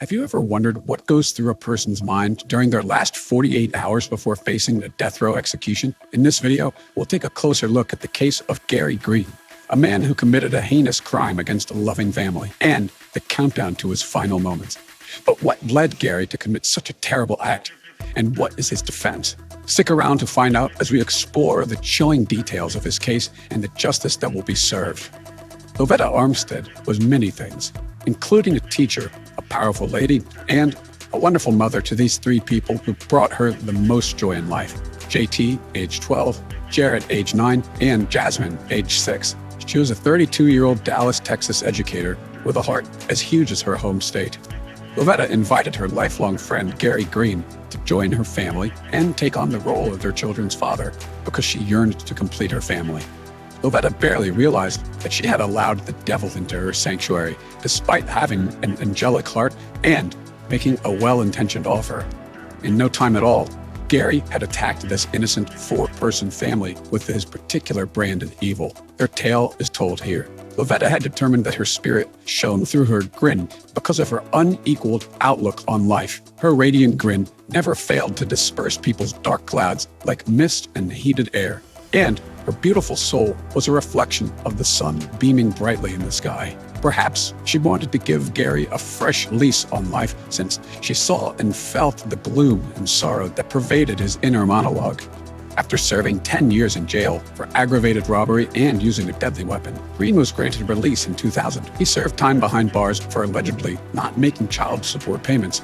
Have you ever wondered what goes through a person's mind during their last 48 hours before facing a death row execution? In this video, we'll take a closer look at the case of Gary Green, a man who committed a heinous crime against a loving family, and the countdown to his final moments. But what led Gary to commit such a terrible act? And what is his defense? Stick around to find out as we explore the chilling details of his case and the justice that will be served. Lovetta Armstead was many things, including a teacher, a powerful lady, and a wonderful mother to these three people who brought her the most joy in life. JT, age 12, Jared, age 9, and Jasmine, age 6. She was a 32-year-old Dallas, Texas educator with a heart as huge as her home state. Lovetta invited her lifelong friend, Gary Green, to join her family and take on the role of their children's father because she yearned to complete her family. Lovetta barely realized that she had allowed the devil into her sanctuary, despite having an angelic heart and making a well-intentioned offer. In no time at all, Gary had attacked this innocent four-person family with his particular brand of evil. Their tale is told here. Lovetta had determined that her spirit shone through her grin because of her unequaled outlook on life. Her radiant grin never failed to disperse people's dark clouds like mist and heated air. And her beautiful soul was a reflection of the sun beaming brightly in the sky. Perhaps she wanted to give Gary a fresh lease on life since she saw and felt the gloom and sorrow that pervaded his inner monologue. After serving 10 years in jail for aggravated robbery and using a deadly weapon, Green was granted release in 2000. He served time behind bars for allegedly not making child support payments.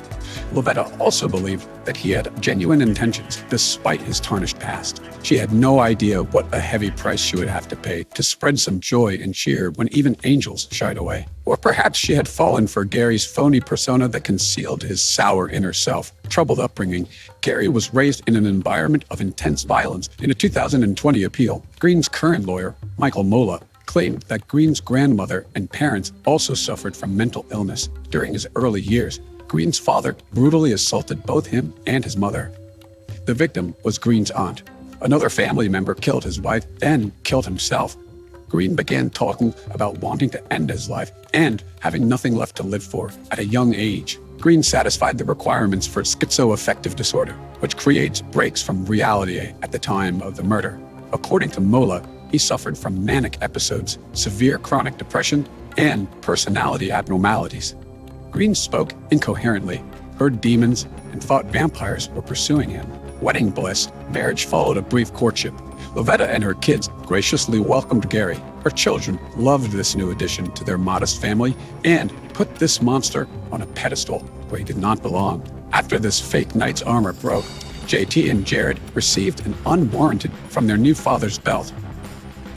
Lovetta also believed that he had genuine intentions despite his tarnished past. She had no idea what a heavy price she would have to pay to spread some joy and cheer when even angels shied away. Or perhaps she had fallen for Gary's phony persona that concealed his sour inner self. Troubled upbringing, Gary was raised in an environment of intense violence. In a 2020 appeal, Green's current lawyer, Michael Mola, claimed that Green's grandmother and parents also suffered from mental illness. During his early years, Green's father brutally assaulted both him and his mother. The victim was Green's aunt. Another family member killed his wife, then killed himself. Green began talking about wanting to end his life and having nothing left to live for at a young age. Green satisfied the requirements for schizoaffective disorder, which creates breaks from reality at the time of the murder. According to Mola, he suffered from manic episodes, severe chronic depression, and personality abnormalities. Green spoke incoherently, heard demons, and thought vampires were pursuing him. Wedding bliss, marriage followed a brief courtship. Lovetta and her kids graciously welcomed Gary. Her children loved this new addition to their modest family and put this monster on a pedestal where he did not belong. After this fake knight's armor broke, JT and Jared received an unwarranted from their new father's belt.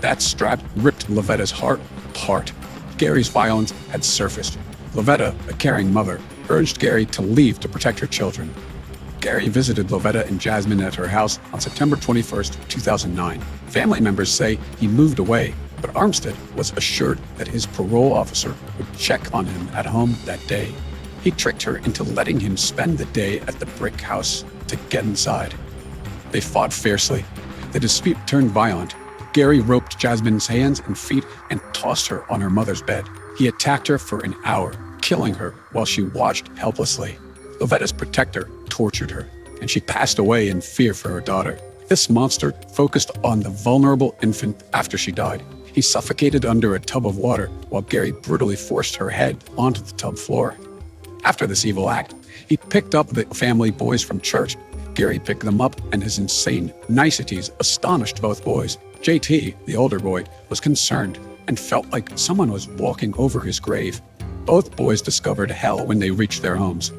That strap ripped Lovetta's heart apart. Gary's violence had surfaced. Lovetta, a caring mother, urged Gary to leave to protect her children. Gary visited Lovetta and Jasmine at her house on September 21st, 2009. Family members say he moved away, but Armstead was assured that his parole officer would check on him at home that day. He tricked her into letting him spend the day at the brick house to get inside. They fought fiercely. The dispute turned violent. Gary roped Jasmine's hands and feet and tossed her on her mother's bed. He attacked her for an hour, killing her while she watched helplessly. Lovetta's protector tortured her, and she passed away in fear for her daughter. This monster focused on the vulnerable infant after she died. He suffocated under a tub of water while Gary brutally forced her head onto the tub floor. After this evil act, he picked up the family boys from church. Gary picked them up, and his insane niceties astonished both boys. JT, the older boy, was concerned and felt like someone was walking over his grave. Both boys discovered hell when they reached their homes.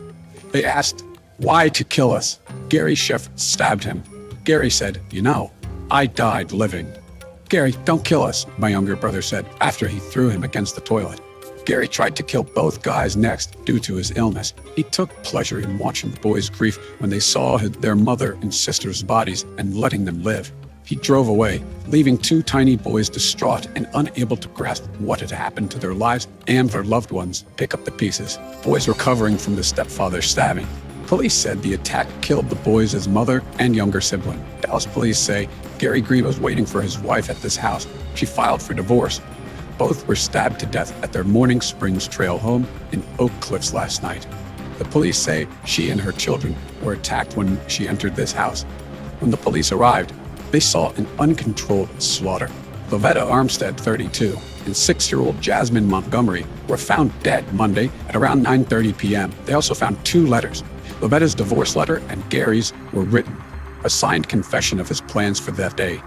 They asked, "Why to kill us?" Gary's chef stabbed him. Gary said, "You know, I died living." "Gary, don't kill us," my younger brother said after he threw him against the toilet. Gary tried to kill both guys next due to his illness. He took pleasure in watching the boys' grief when they saw their mother and sister's bodies and letting them live. He drove away, leaving two tiny boys distraught and unable to grasp what had happened to their lives and their loved ones. Pick up the pieces. Boys recovering from the stepfather's stabbing. Police said the attack killed the boys' mother and younger sibling. Dallas police say Gary Green was waiting for his wife at this house. She filed for divorce. Both were stabbed to death at their Morning Springs Trail home in Oak Cliffs last night. The police say she and her children were attacked when she entered this house. When the police arrived, they saw an uncontrolled slaughter. Lovetta Armstead, 32, and 6-year-old Jasmine Montgomery were found dead Monday at around 9:30 p.m. They also found 2 letters. Lovetta's divorce letter and Gary's were written, a signed confession of his plans for that day.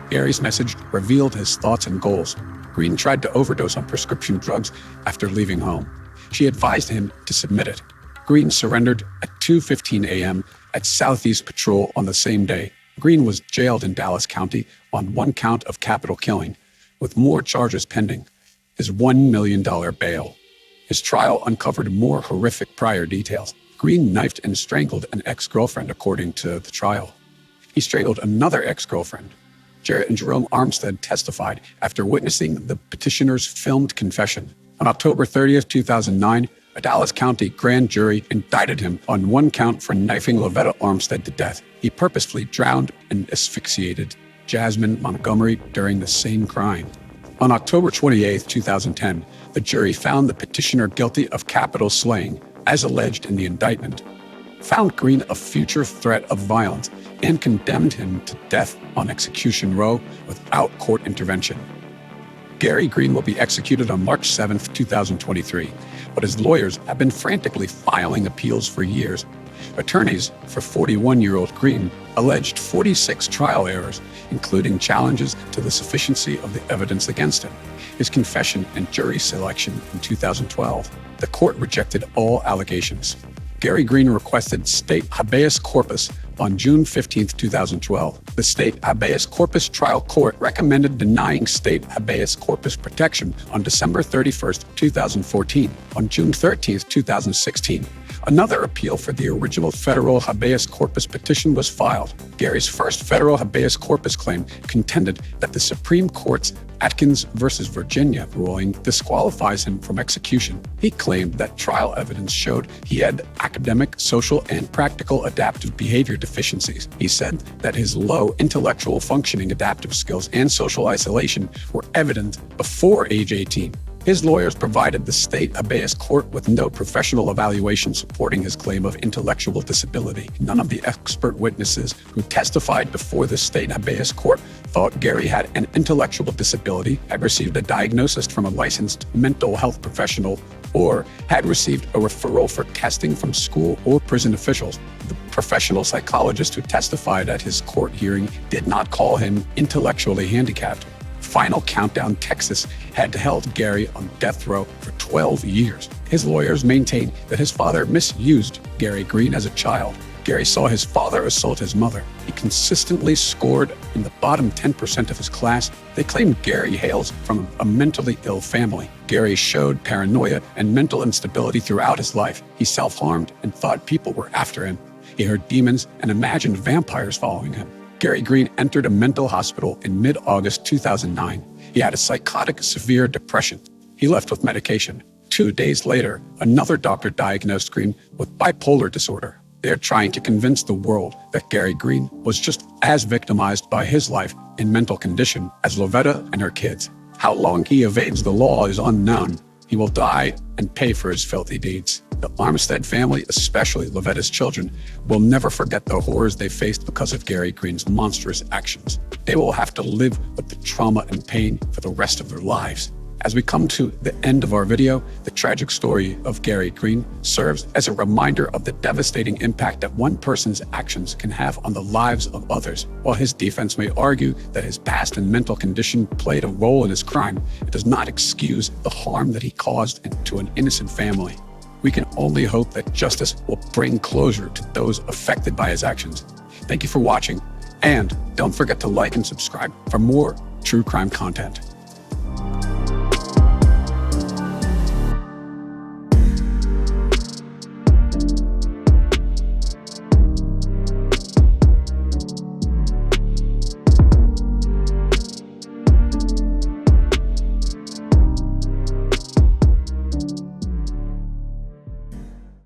Gary's message revealed his thoughts and goals. Green tried to overdose on prescription drugs after leaving home. She advised him to submit it. Green surrendered at 2:15 a.m. at Southeast Patrol on the same day. Green was jailed in Dallas County on 1 count of capital killing, with more charges pending. His $1 million bail. His trial uncovered more horrific prior details. Green knifed and strangled an ex-girlfriend, according to the trial. He strangled another ex-girlfriend. Jarrett and Jerome Armstead testified after witnessing the petitioner's filmed confession. On October 30th, 2009, a Dallas County grand jury indicted him on 1 count for knifing Lovetta Armstead to death. He purposefully drowned and asphyxiated Jasmine Montgomery during the same crime. On October 28th, 2010, the jury found the petitioner guilty of capital slaying, as alleged in the indictment, found Green a future threat of violence, and condemned him to death on Execution Row without court intervention. Gary Green will be executed on March 7, 2023, but his lawyers have been frantically filing appeals for years. Attorneys for 41-year-old Green alleged 46 trial errors, including challenges to the sufficiency of the evidence against him, his confession and jury selection in 2012. The court rejected all allegations. Gary Green requested state habeas corpus on June 15, 2012. The state habeas corpus trial court recommended denying state habeas corpus protection on December 31, 2014. On June 13, 2016, another appeal for the original federal habeas corpus petition was filed. Gary's first federal habeas corpus claim contended that the Supreme Court's Atkins v. Virginia ruling disqualifies him from execution. He claimed that trial evidence showed he had academic, social, and practical adaptive behavior deficiencies. He said that his low intellectual functioning, adaptive skills, and social isolation were evident before age 18. His lawyers provided the state habeas court with no professional evaluation supporting his claim of intellectual disability. None of the expert witnesses who testified before the state habeas court thought Gary had an intellectual disability, had received a diagnosis from a licensed mental health professional, or had received a referral for testing from school or prison officials. The professional psychologist who testified at his court hearing did not call him intellectually handicapped. Final Countdown Texas had held Gary on death row for 12 years. His lawyers maintained that his father misused Gary Green as a child. Gary saw his father assault his mother. He consistently scored in the bottom 10% of his class. They claimed Gary hails from a mentally ill family. Gary showed paranoia and mental instability throughout his life. He self-harmed and thought people were after him. He heard demons and imagined vampires following him. Gary Green entered a mental hospital in mid-August 2009. He had a psychotic severe depression. He left with medication. 2 days later, another doctor diagnosed Green with bipolar disorder. They're trying to convince the world that Gary Green was just as victimized by his life and mental condition as Lovetta and her kids. How long he evades the law is unknown. He will die and pay for his filthy deeds. The Armstead family, especially Lovetta's children, will never forget the horrors they faced because of Gary Green's monstrous actions. They will have to live with the trauma and pain for the rest of their lives. As we come to the end of our video, the tragic story of Gary Green serves as a reminder of the devastating impact that one person's actions can have on the lives of others. While his defense may argue that his past and mental condition played a role in his crime, it does not excuse the harm that he caused to an innocent family. We can only hope that justice will bring closure to those affected by his actions. Thank you for watching, and don't forget to like and subscribe for more true crime content.